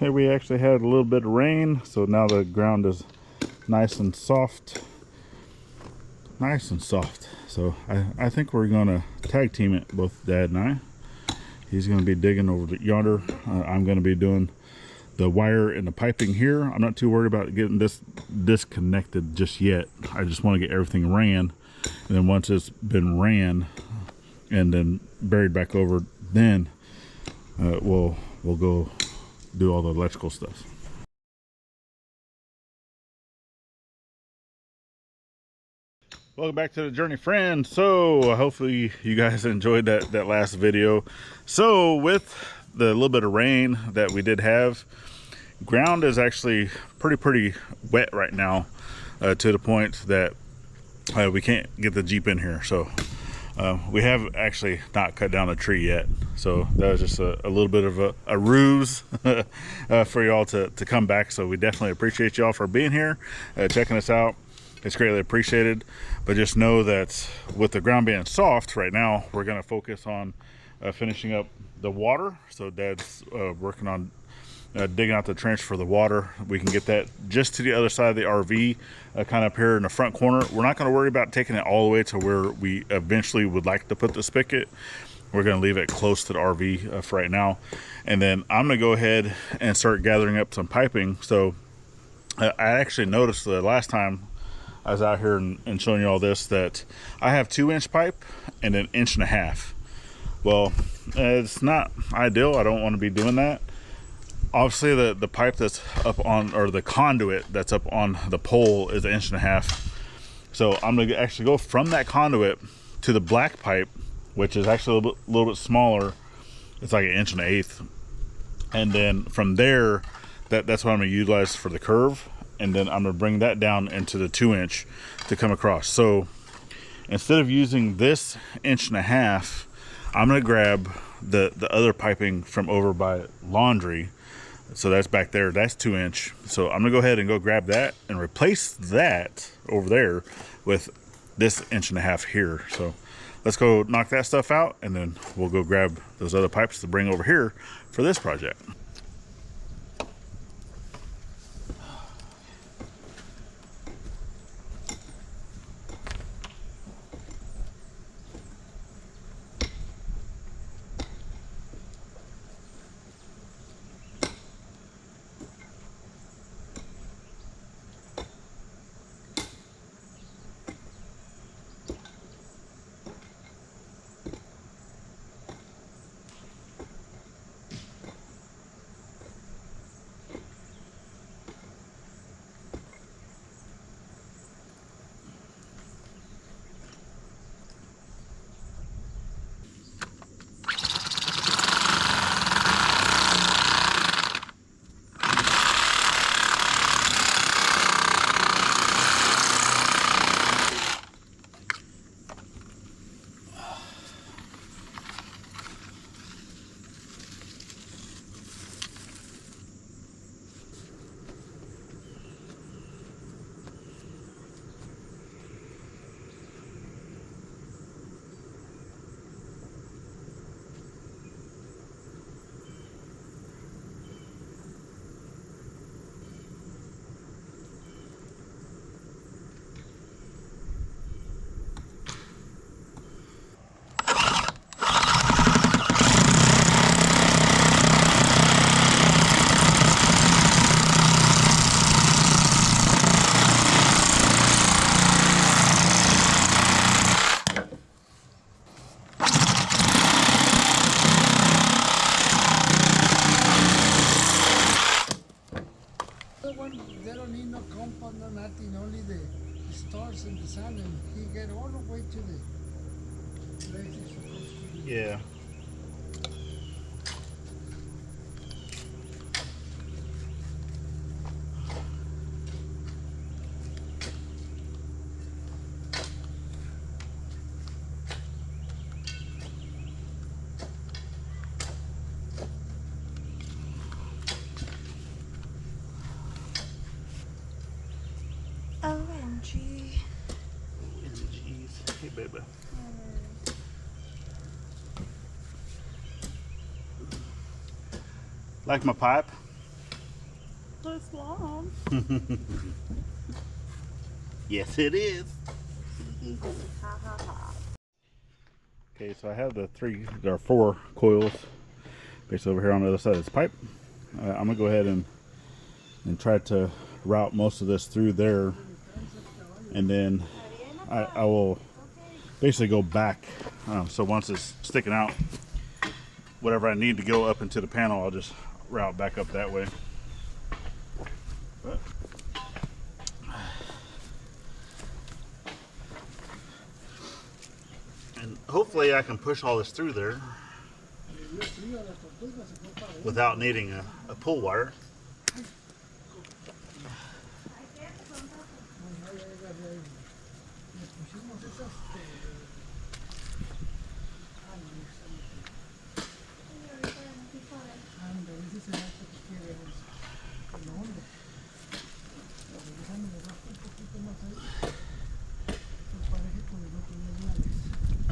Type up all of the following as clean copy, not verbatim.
Okay, we actually had a little bit of rain, so now the ground is nice and soft. Nice and soft. So I think we're gonna tag team it, both Dad and I. He's gonna be digging over yonder. I'm gonna be doing the wire and the piping here. I'm not too worried about getting this disconnected just yet. I just want to get everything ran, and then once it's been ran and then buried back over, then we'll go do all the electrical stuff. Welcome back to the journey, friends. So hopefully you guys enjoyed that last video. So with the little bit of rain that we did have, ground is actually pretty wet right now, to the point that we can't get the Jeep in here. So we have actually not cut down a tree yet, so that was just a little bit of a ruse for y'all to come back. So we definitely appreciate y'all for being here, checking us out. It's greatly appreciated. But just know that with the ground being soft right now, we're going to focus on finishing up the water. So Dad's working on digging out the trench for the water. We can get that just to the other side of the RV, kind of up here in the front corner. We're not going to worry about taking it all the way to where we eventually would like to put the spigot. We're going to leave it close to the RV for right now. And then I'm going to go ahead and start gathering up some piping. So I actually noticed the last time I was out here and showing you all this, that I have 2-inch pipe and an 1.5 inch. Well, it's not ideal. I don't want to be doing that. Obviously the pipe that's up on, or the conduit that's up on the pole, is 1.5 inch. So I'm gonna actually go from that conduit to the black pipe, which is actually a little bit smaller. It's like 1.1 inch. And then from there, that's what I'm gonna utilize for the curve. And then I'm gonna bring that down into the 2-inch to come across. So instead of using this 1.5 inch, I'm gonna grab the other piping from over by laundry. So that's back there, that's 2-inch. So I'm gonna go ahead and go grab that and replace that over there with this 1.5 inch here. So let's go knock that stuff out, and then we'll go grab those other pipes to bring over here for this project. They don't need no compound, no nothing, only the stars and the sun, and he get all the way to the place he's supposed to be. Yeah. OMG. Hey, baby. Like my pipe? this long. Yes, it is. Ha ha ha. Okay, so I have the 4 coils basically over here on the other side of this pipe. I'm gonna go ahead and try to route most of this through there, and then I will basically go back. So once it's sticking out, whatever I need to go up into the panel, I'll just route back up that way. But and hopefully I can push all this through there without needing a pull wire.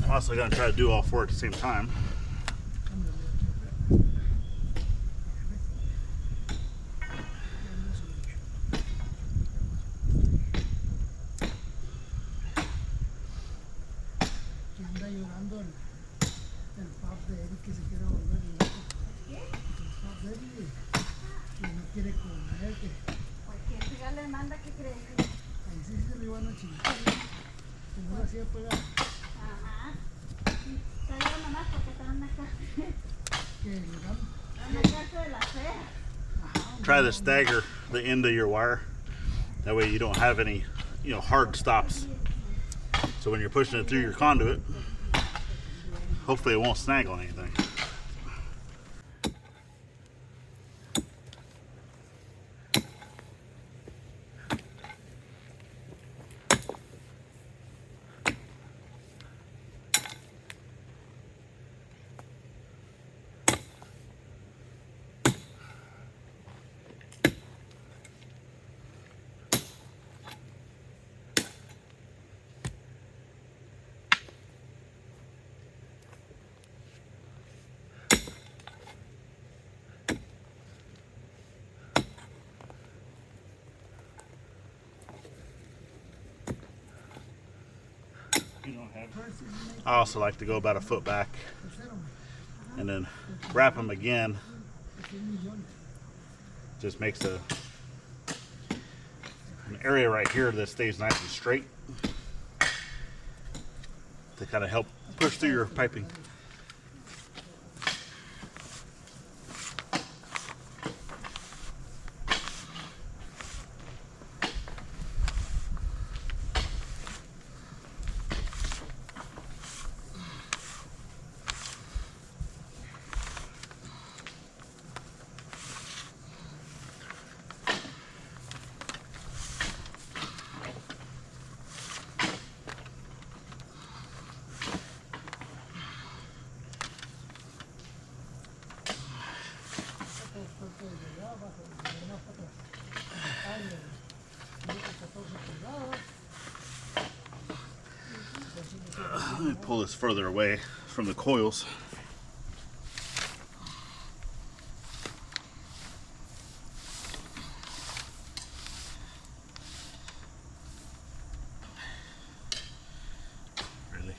I'm also going to try to do all 4 at the same time. Try to stagger the end of your wire. That way you don't have any, hard stops. So when you're pushing it through your conduit, hopefully it won't snag on anything. I also like to go about a foot back and then wrap them again. Just makes an area right here that stays nice and straight to kind of help push through your piping. Let me pull this further away from the coils. Really?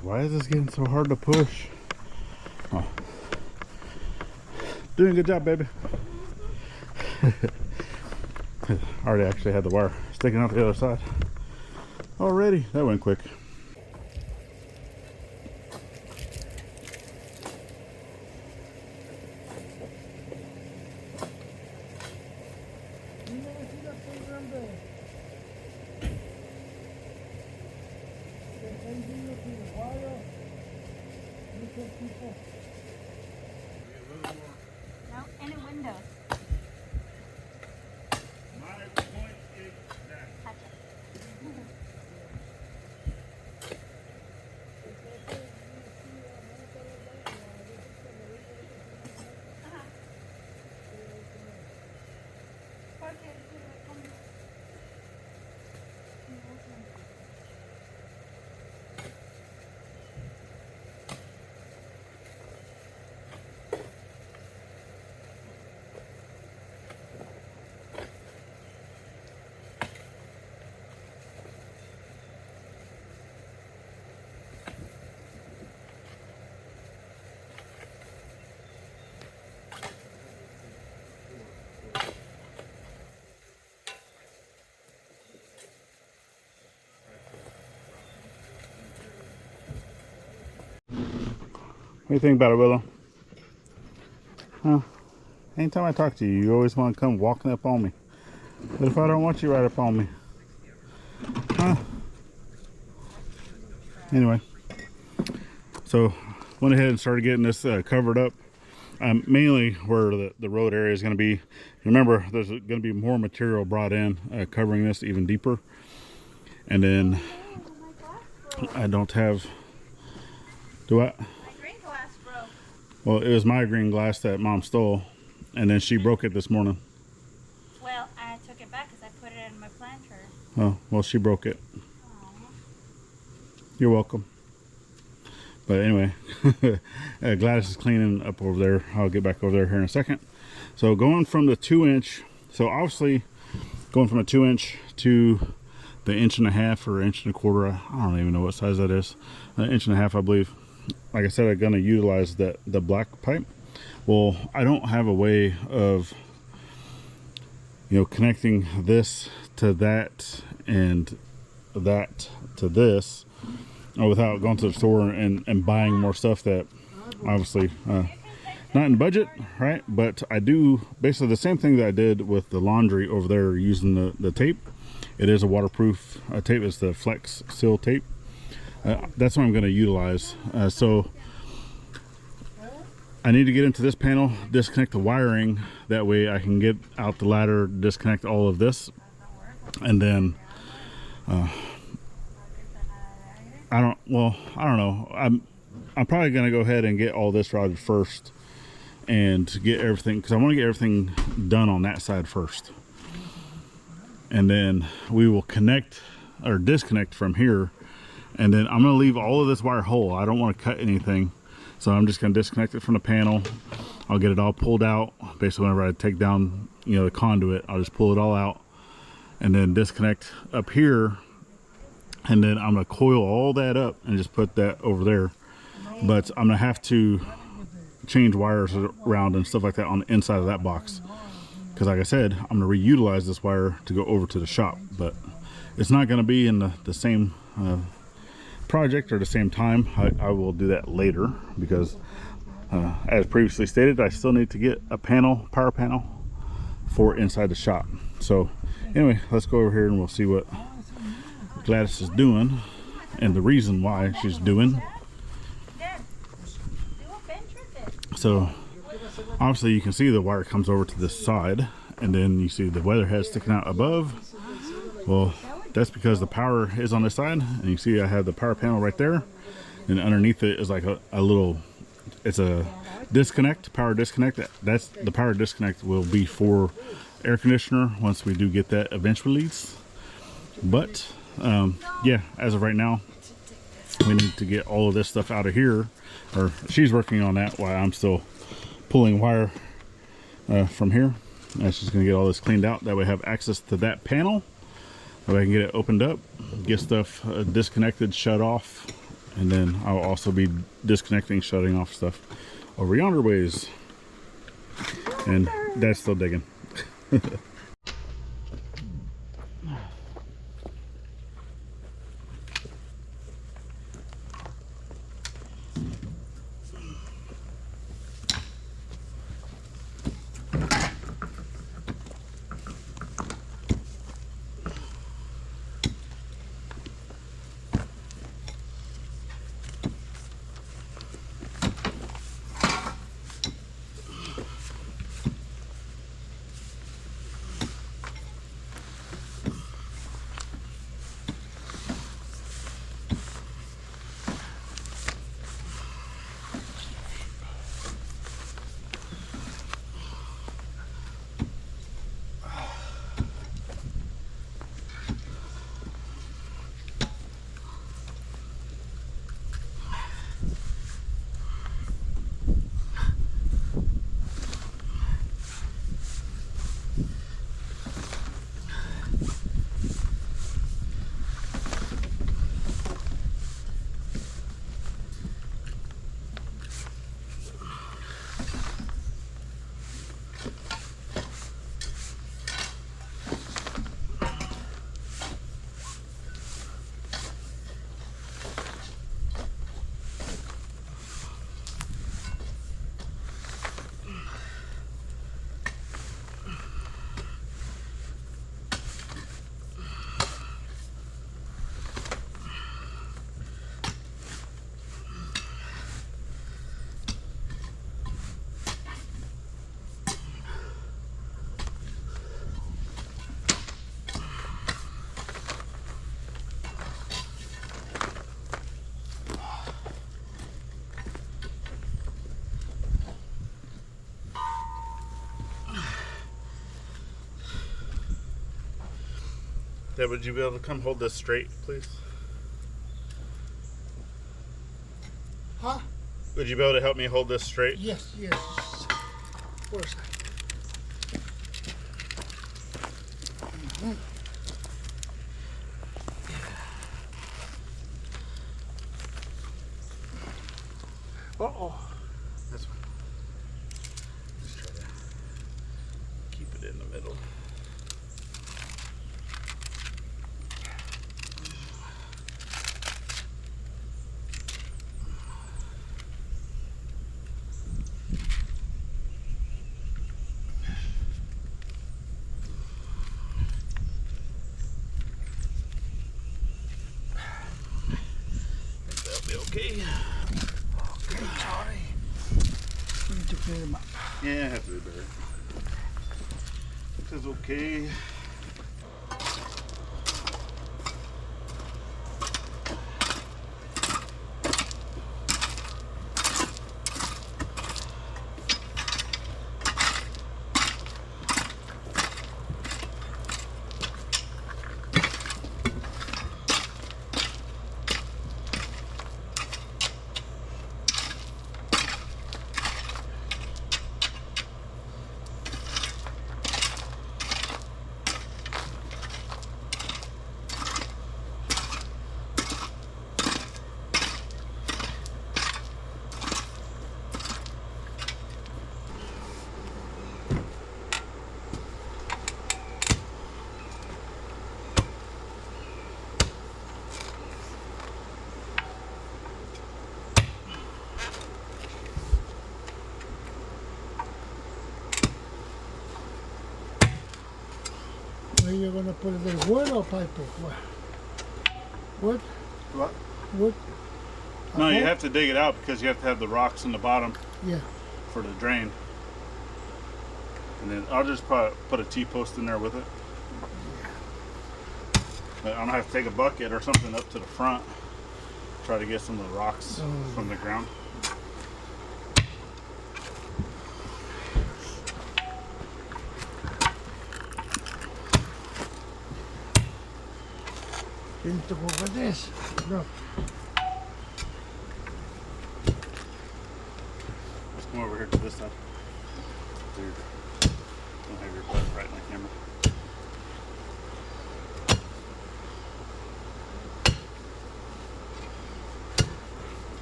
Why is this getting so hard to push? Oh. Doing a good job, baby. I already actually had the wire sticking out the other side. Already, that went quick. do you think about it, Willow? Huh? Anytime I talk to you, you always want to come walking up on me. What if I don't want you right up on me? Huh? Anyway, so went ahead and started getting this covered up. Mainly where the road area is going to be. Remember, there's going to be more material brought in, covering this even deeper. And then I don't have. Do what? My green glass broke. Well, it was my green glass that Mom stole, and then she broke it this morning. Well, I took it back because I put it in my planter. Oh, well, she broke it. Aww. You're welcome. But anyway, Gladys is cleaning up over there. I'll get back over there here in a second. So going from the 2-inch, so obviously going from a 2-inch to the 1.5 or 1.25, I don't even know what size that is. 1.5, I believe. Like I said, I'm going to utilize the black pipe. Well, I don't have a way of, you know, connecting this to that and that to this without going to the store and buying more stuff that obviously not in budget, right? But I do basically the same thing that I did with the laundry over there using the tape. It is a waterproof tape. It's the Flex Seal tape. That's what I'm going to utilize. So I need to get into this panel, disconnect the wiring. That way I can get out the ladder, disconnect all of this, and then I don't know. I'm probably gonna go ahead and get all this routed first and get everything, because I want to get everything done on that side first, and then we will connect or disconnect from here, and then I'm gonna leave all of this wire whole. I don't want to cut anything, so I'm just gonna disconnect it from the panel. I'll get it all pulled out. Basically, whenever I take down, you know, the conduit, I'll just pull it all out and then disconnect up here. And then I'm gonna coil all that up and just put that over there. But I'm gonna have to change wires around and stuff like that on the inside of that box, because like I said, I'm gonna reutilize this wire to go over to the shop, but it's not gonna be in the same project or the same time. I will do that later, because as previously stated, I still need to get a power panel for inside the shop. So anyway, let's go over here and we'll see what Gladys is doing and the reason why she's doing. So obviously you can see the wire comes over to this side, and then you see the weather head sticking out above. Well, that's because the power is on this side, and you see I have the power panel right there, and underneath it is like a little, it's a disconnect, power disconnect. That's the power disconnect will be for air conditioner once we do get that eventually. But yeah, as of right now, we need to get all of this stuff out of here, or she's working on that while I'm still pulling wire from here. And she's gonna get all this cleaned out, that way I have access to that panel, that way I can get it opened up, get stuff disconnected, shut off, and then I'll also be disconnecting, shutting off stuff over yonder ways. And that's still digging. Dad, would you be able to come hold this straight, please? Huh? Would you be able to help me hold this straight? Yes, yes. Of course. Uh-oh. That's fine. Just try to keep it in the middle. That'll be okay. Okay, Charlie. We need to clean them up. Yeah, I have to do better. This is okay. Where you gonna put it in, wood or pipe or what? Wood? What? Wood? No, you Okay. have to dig it out because you have to have the rocks in the bottom Yeah. for the drain. And then I'll just put a T-post in there with it. But I'm gonna have to take a bucket or something up to the front. Try to get some of the rocks from the ground. Didn't go with this. No. Let's come over here to this side. Dude, don't have your butt right in the camera.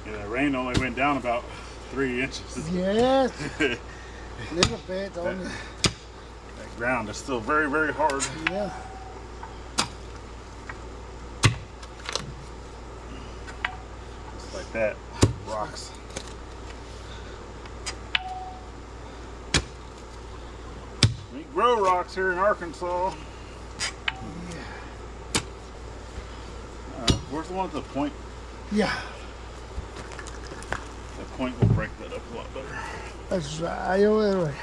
Yeah, the rain only went down about 3 inches. Yes. Little bit only. That ground is still very, very hard. Yeah. Just like that. Rocks. We grow rocks here in Arkansas. Where's the one with the point? Yeah. The point will break that up a lot better. That's right over there.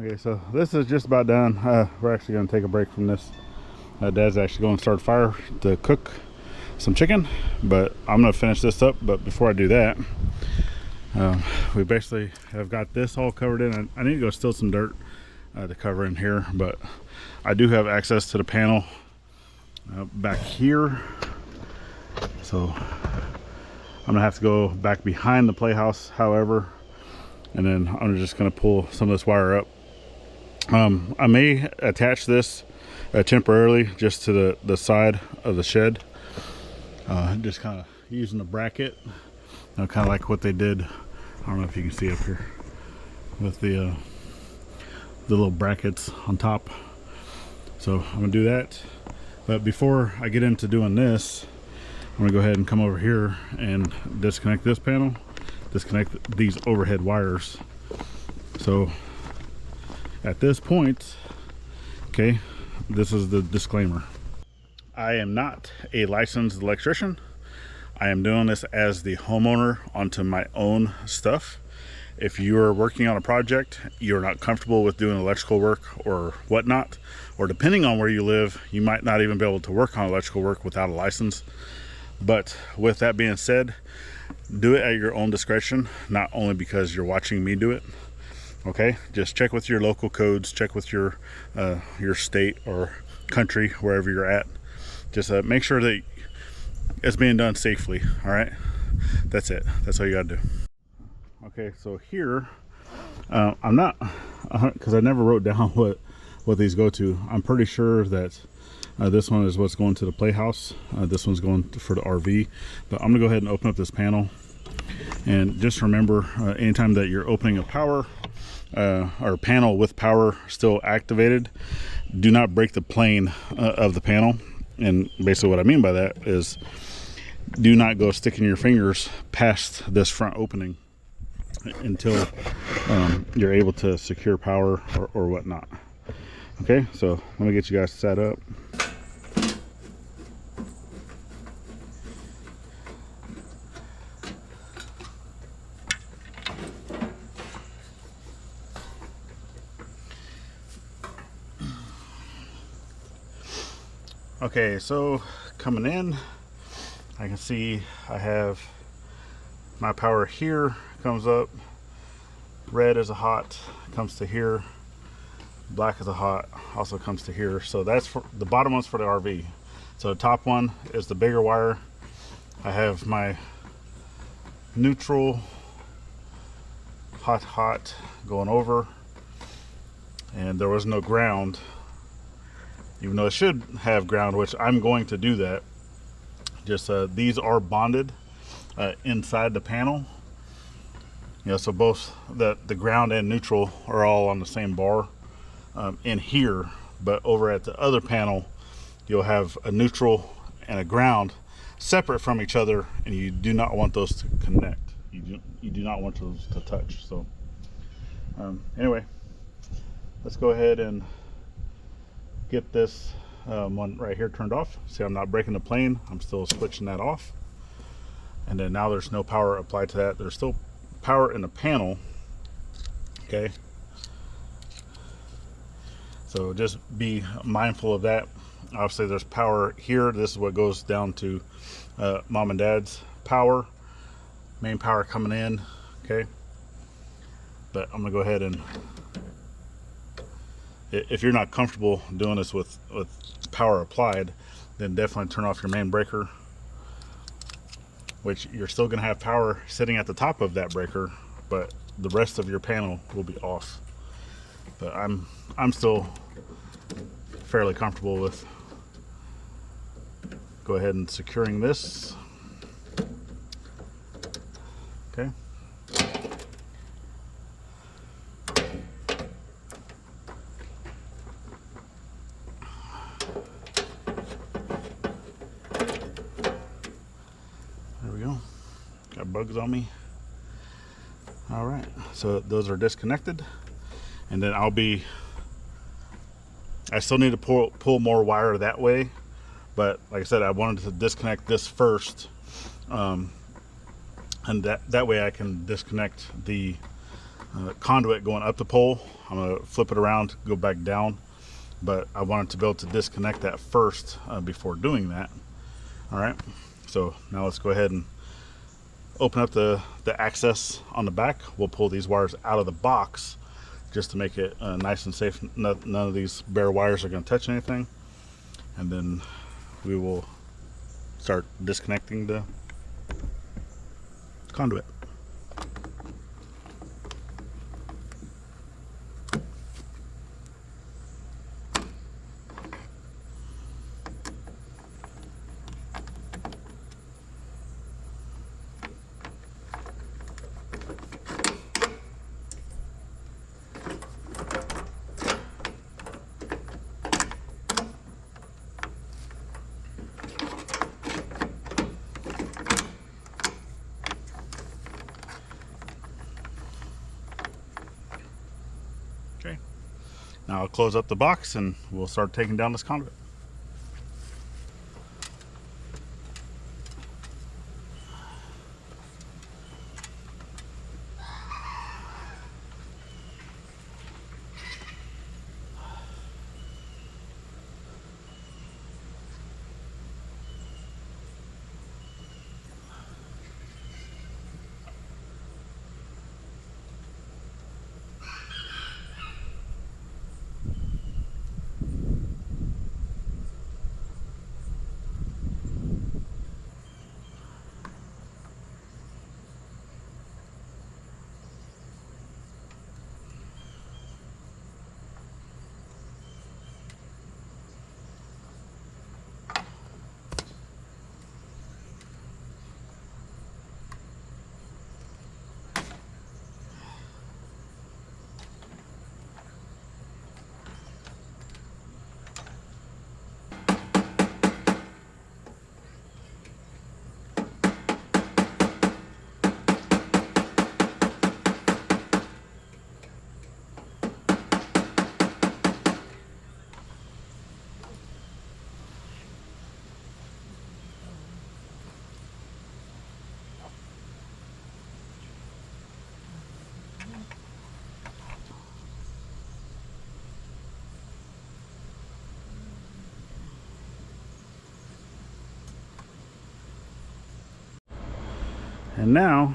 Okay, so this is just about done. We're actually going to take a break from this Dad's actually going to start a fire to cook some chicken, but I'm going to finish this up. But before I do that, we basically have got this all covered in. I need to go steal some dirt to cover in here, but I do have access to the panel back here, so I'm gonna have to go back behind the playhouse, however, and then I'm just gonna pull some of this wire up. I may attach this temporarily just to the side of the shed, just kind of using a bracket, kind of like what they did. I don't know if you can see up here with the little brackets on top. So I'm gonna do that, but before I get into doing this, I'm gonna go ahead and come over here and disconnect this panel, disconnect these overhead wires. So at this point, okay, this is the disclaimer. I am not a licensed electrician. I am doing this as the homeowner onto my own stuff. If you're working on a project, you're not comfortable with doing electrical work or whatnot, or depending on where you live, you might not even be able to work on electrical work without a license. But with that being said, do it at your own discretion, not only because you're watching me do it. Okay, just check with your local codes, check with your state or country, wherever you're at. Just make sure that it's being done safely. All right, that's it. That's all you gotta do. Okay, so here, I'm not, because I never wrote down what these go to. I'm pretty sure that this one is what's going to the playhouse. This one's going for the RV. But I'm gonna go ahead and open up this panel. And just remember, anytime that you're opening a power or panel with power still activated, do not break the plane of the panel. And basically what I mean by that is, do not go sticking your fingers past this front opening until you're able to secure power or whatnot. Okay, so let me get you guys set up. Okay, so coming in, I can see I have my power here, comes up, red is a hot, comes to here, black is a hot, also comes to here. So that's for the bottom one's for the RV. So the top one is the bigger wire. I have my neutral, hot going over, and there was no ground, even though it should have ground, which I'm going to do that. Just these are bonded inside the panel. You know, so both the ground and neutral are all on the same bar in here, but over at the other panel, you'll have a neutral and a ground separate from each other, and you do not want those to connect. You do not want those to touch. So anyway, let's go ahead and get this one right here turned off. See, I'm not breaking the plane, I'm still switching that off. And then now there's no power applied to that. There's still power in the panel. Okay, so just be mindful of that. Obviously there's power here. This is what goes down to mom and dad's power, main power coming in. Okay, but I'm gonna go ahead and, if you're not comfortable doing this with power applied, then definitely turn off your main breaker, which you're still going to have power sitting at the top of that breaker, but the rest of your panel will be off. But I'm still fairly comfortable with go ahead and securing this. Okay. There we go. Got bugs on me. All right, so those are disconnected, and then I still need to pull more wire that way, but like I said, I wanted to disconnect this first, and that way I can disconnect the conduit going up the pole. I'm gonna flip it around, go back down, but I wanted to be able to disconnect that first before doing that. All right, so now let's go ahead and open up the access on the back. We'll pull these wires out of the box just to make it nice and safe. None of these bare wires are going to touch anything, and then we will start disconnecting the conduit. Okay, now I'll close up the box and we'll start taking down this conduit. And now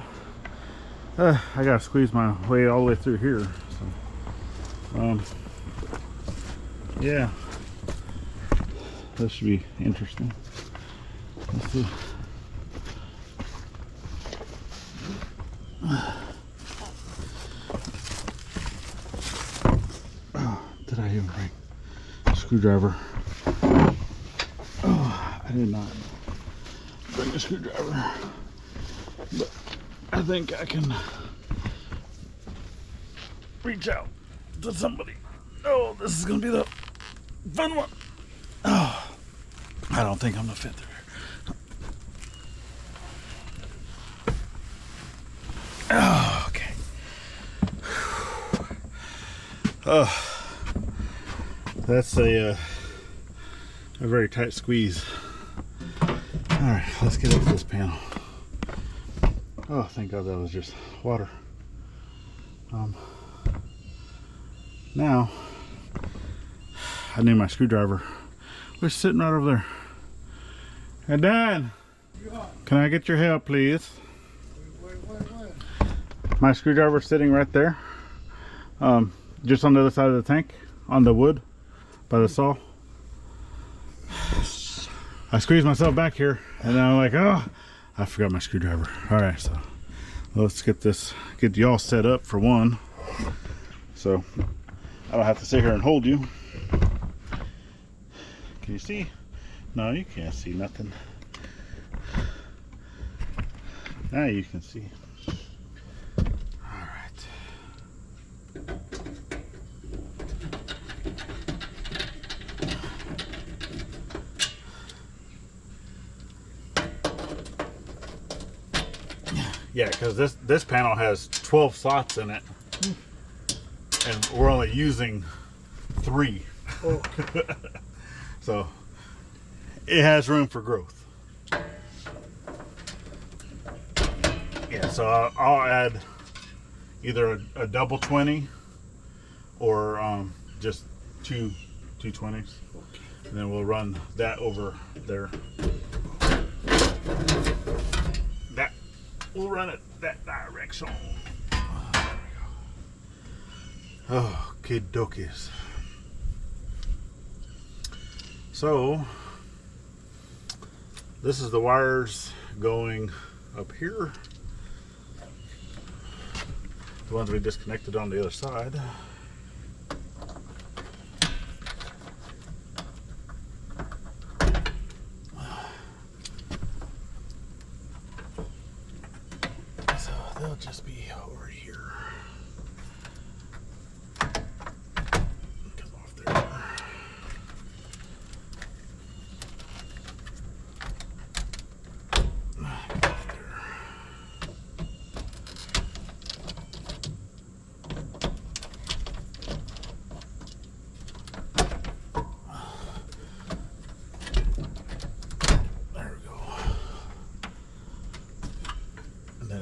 I gotta squeeze my way all the way through here. So, yeah, this should be interesting. Let's see. Oh, did I even bring a screwdriver? Oh, I did not bring a screwdriver. But I think I can reach out to somebody. Oh, this is gonna be the fun one. Oh, I don't think I'm gonna fit through here. Oh, okay. Oh, that's a very tight squeeze. All right, let's get up to this panel. Oh, thank God that was just water. Now, I need my screwdriver. It's sitting right over there. Hey, Dan, can I get your help, please? My screwdriver's sitting right there. Just on the other side of the tank, on the wood, by the saw. I squeezed myself back here, and then I'm like, oh, I forgot my screwdriver. All right, so let's get y'all set up for one, so I don't have to sit here and hold you. Can you see? No, you can't see nothing. Now you can see. All right. Yeah, because this panel has 12 slots in it, and we're only using 3. Oh. So it has room for growth. Yeah, so I'll add either a double 20 or just two 220s. And then we'll run that over there. We'll run it that direction. There we go. Oh, kid dokies. So, this is the wires going up here. The ones we disconnected on the other side. So they'll just be over here. Come off there.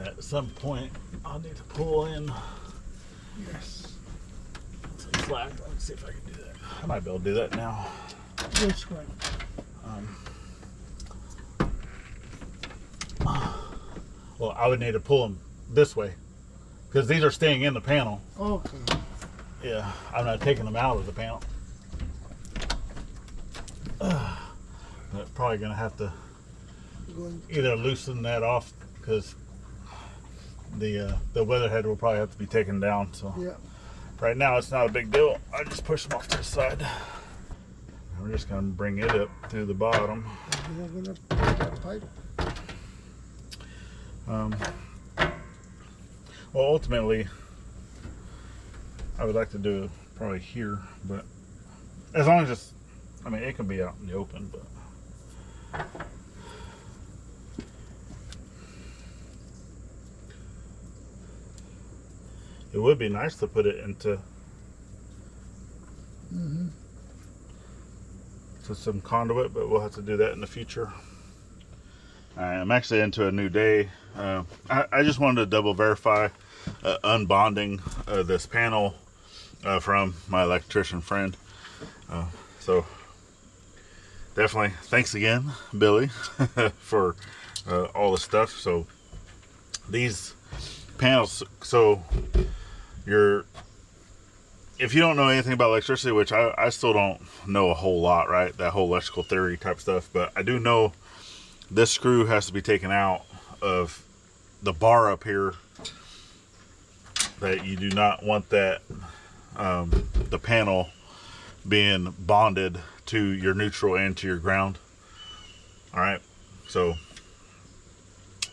At some point, I'll need to pull in some slack. Let's see if I can do that. I might be able to do that now. Which one? Well, I would need to pull them this way because these are staying in the panel. Okay. Yeah, I'm not taking them out of the panel. I'm probably gonna have to either loosen that off because the weatherhead will probably have to be taken down. So Yeah. right now it's not a big deal. I just push them off to the side. We're just gonna bring it up through the bottom. You're not gonna put that pipe? Well, ultimately, I would like to do it probably here, but as long as it's, I mean, it can be out in the open, but. It would be nice to put it into to some conduit, but we'll have to do that in the future. I'm actually into a new day. I just wanted to double verify unbonding this panel from my electrician friend. So definitely thanks again, Billy, for all the stuff. So these panels, so if you don't know anything about electricity, which I still don't know a whole lot, right? That whole electrical theory type stuff, but I do know this screw has to be taken out of the bar up here. That you do not want that the panel being bonded to your neutral and to your ground. All right, so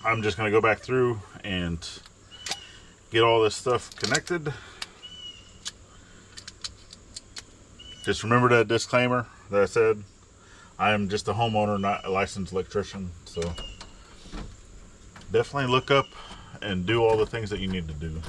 I'm just gonna go back through and get all this stuff connected. Just remember that disclaimer that I said. I am just a homeowner, not a licensed electrician. So definitely look up and do all the things that you need to do.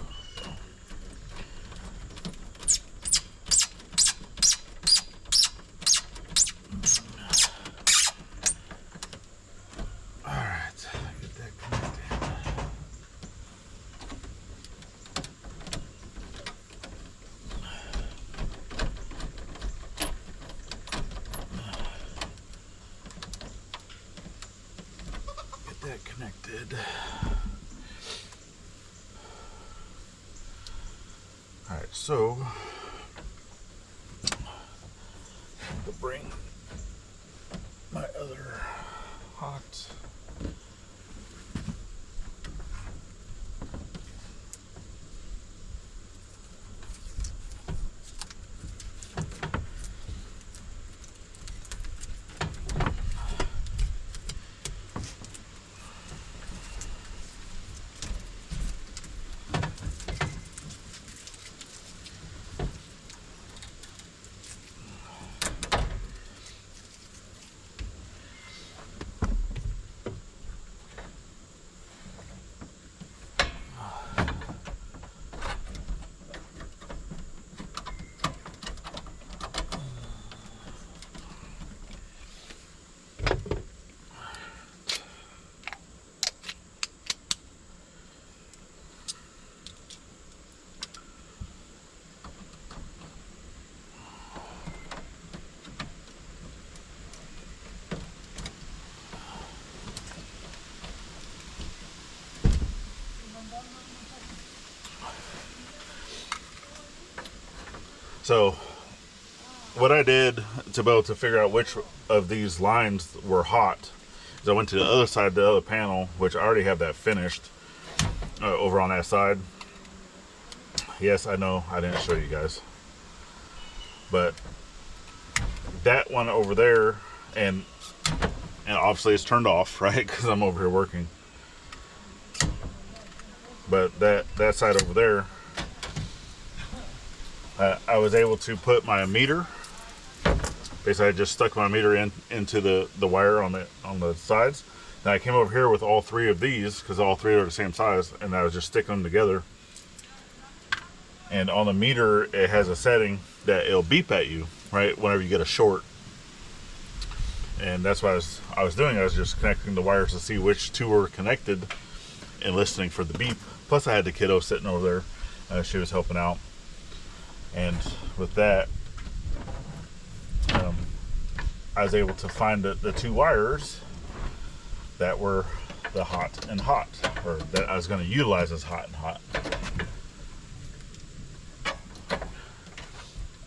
Connected. All right, so to bring my other hot So what I did to be able to figure out which of these lines were hot is I went to the other side, the other panel, which I already have that finished over on that side. Yes, I know I didn't show you guys, but that one over there, and obviously it's turned off, right? Because I'm over here working. But that side over there, I was able to put my meter. Basically, I just stuck my meter into the wire on the sides. Then I came over here with all three of these because all three are the same size, and I was just sticking them together. And on the meter, it has a setting that it'll beep at you, right, whenever you get a short. And that's what I was doing. I was just connecting the wires to see which two were connected and listening for the beep. Plus, I had the kiddo sitting over there. She was helping out. And with that, I was able to find the two wires that were the hot and hot, or that I was going to utilize as hot and hot.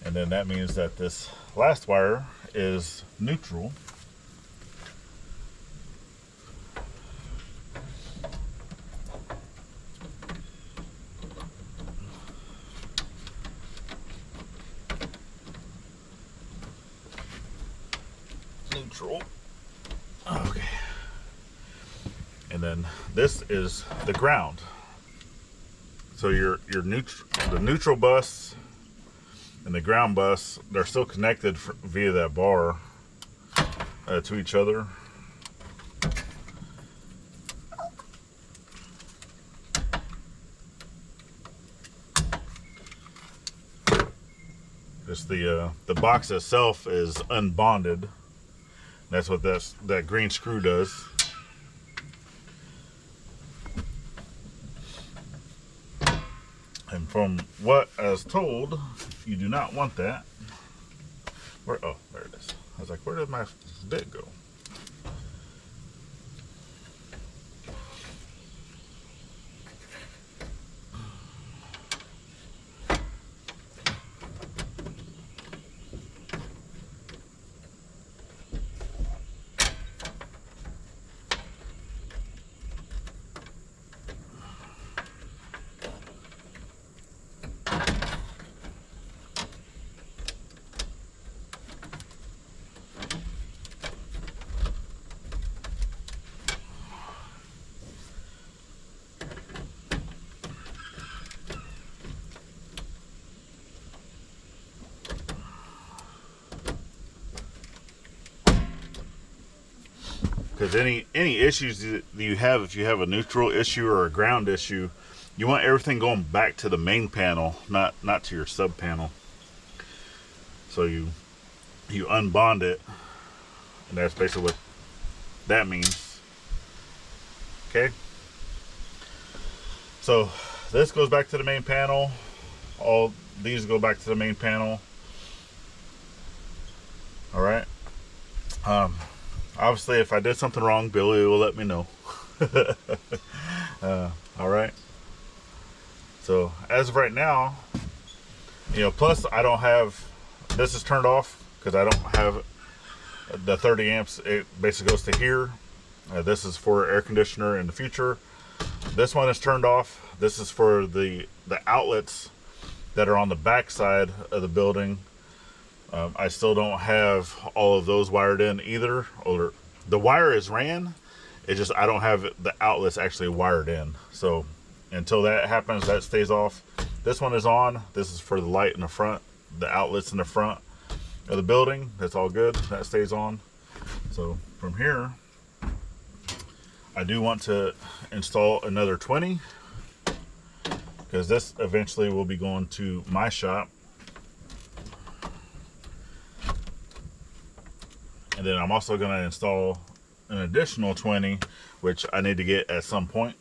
And then that means that this last wire is neutral. Neutral. Okay. And then this is the ground. So your the neutral bus and the ground bus, they're still connected via that bar to each other. Just the box itself is unbonded. That's what that green screw does. And from what I was told, you do not want that. Oh, there it is. I was like, where did my bit go? Because any issues that you have, if you have a neutral issue or a ground issue, you want everything going back to the main panel, not to your sub panel. So you unbond it, and that's basically what that means. Okay. So this goes back to the main panel. All these go back to the main panel. All right. Obviously, if I did something wrong, Billy will let me know. All right. So as of right now, plus I don't have, this is turned off because I don't have the 30 amps. It basically goes to here. This is for air conditioner in the future. This one is turned off. This is for the outlets that are on the back side of the building. I still don't have all of those wired in either. Or the wire is ran. It's just I don't have the outlets actually wired in. So until that happens, that stays off. This one is on. This is for the light in the front, the outlets in the front of the building. That's all good. That stays on. So from here, I do want to install another 20 because this eventually will be going to my shop. And then I'm also going to install an additional 20, which I need to get at some point.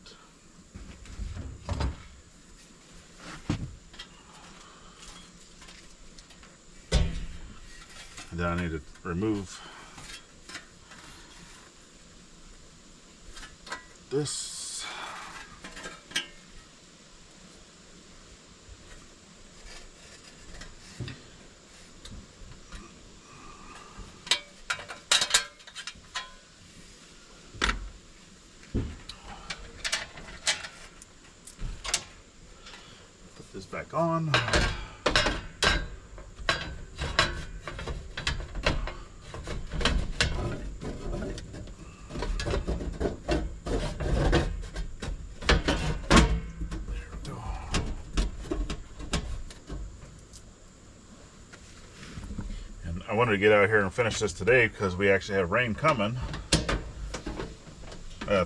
And then I need to remove this. back on. I wanted to get out here and finish this today because we actually have rain coming.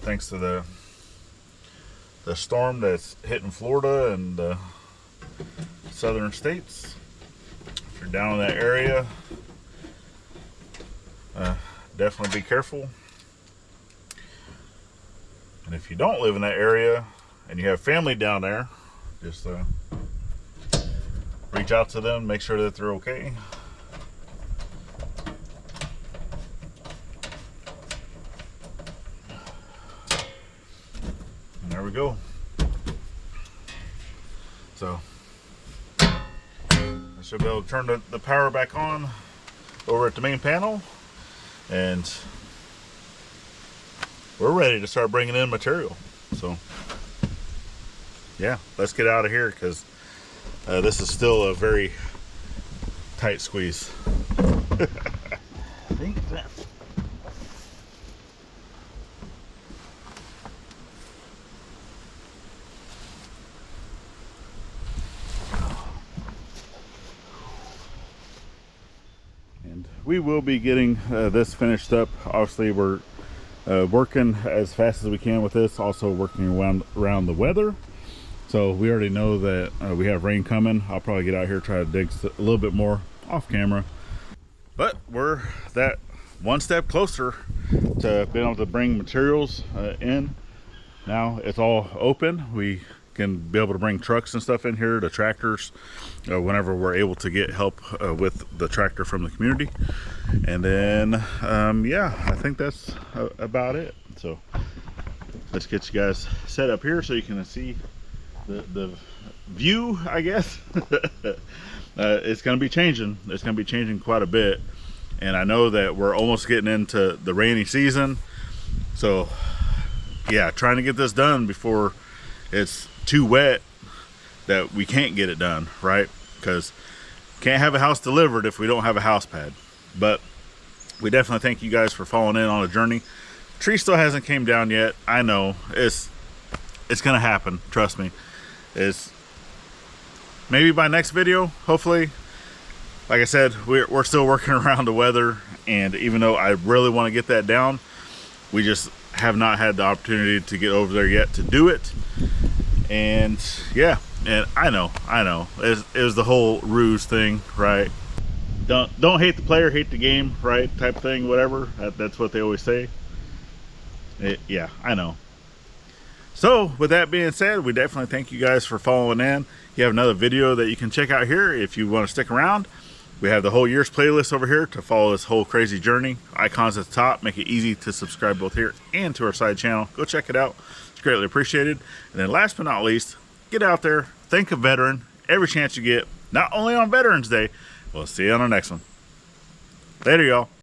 Thanks to the storm that's hitting Florida and the southern states. If you're down in that area, definitely be careful. And if you don't live in that area and you have family down there, just reach out to them, make sure that they're okay. There we go. So I should be able to turn the power back on over at the main panel, and we're ready to start bringing in material. So yeah, let's get out of here because this is still a very tight squeeze. We will be getting this finished up. Obviously, we're working as fast as we can with this, also working around the weather. So we already know that we have rain coming. I'll probably get out here, try to dig a little bit more off camera. But we're that one step closer to being able to bring materials in. Now it's all open. We can be able to bring trucks and stuff in here, the tractors, whenever we're able to get help with the tractor from the community. And then yeah, I think that's about it. So let's get you guys set up here so you can see the view, I guess. It's going to be changing. It's going to be changing quite a bit, and I know that we're almost getting into the rainy season. So yeah, trying to get this done before it's too wet that we can't get it done, right? Because can't have a house delivered if we don't have a house pad. But we definitely thank you guys for following in on a journey. Tree still hasn't came down yet. I know it's gonna happen, trust me. It's maybe by next video, hopefully. Like I said, we're still working around the weather, and even though I really want to get that down, we just have not had the opportunity to get over there yet to do it. And yeah, and I know it was the whole ruse thing, right? Don't hate the player, hate the game, right? Type thing, whatever. That's what they always say. Yeah, I know. So with that being said, we definitely thank you guys for following in. You have another video that you can check out here if you want to stick around. We have the whole year's playlist over here to follow this whole crazy journey. Icons at the top make it easy to subscribe both here and to our side channel. Go check it out. It's greatly appreciated. And then last but not least, get out there, think of veteran every chance you get, not only on Veterans Day. We'll see you on the next one. Later, y'all.